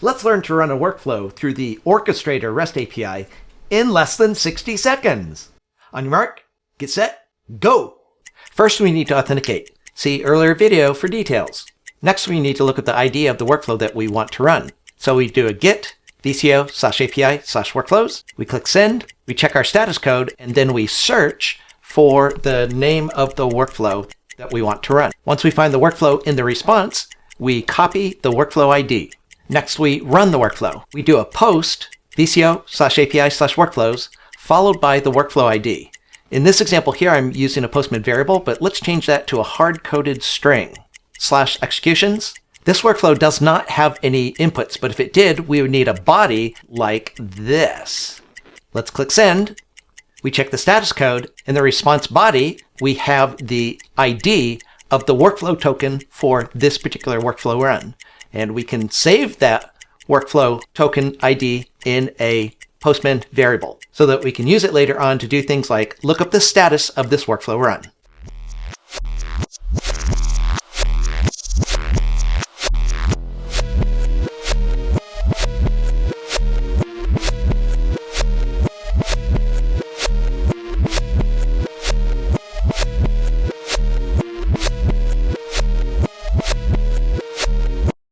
Let's learn to run a workflow through the Orchestrator REST API in less than 60 seconds. On your mark, get set, go! First, we need to authenticate. See earlier video for details. Next, we need to look at the ID of the workflow that we want to run. So we do a git vco/api/workflows. We click send, we check our status code, and then we search for the name of the workflow that we want to run. Once we find the workflow in the response, we copy the workflow ID. Next, we run the workflow. We do a post vco/api/workflows followed by the workflow ID. In this example here, I'm using a Postman variable, but let's change that to a hard-coded string. /executions. This workflow does not have any inputs, but if it did, we would need a body like this. Let's click send. We check the status code. In the response body, we have the ID of the workflow token for this particular workflow run. And we can save that workflow token ID in a Postman variable so that we can use it later on to do things like look up the status of this workflow run.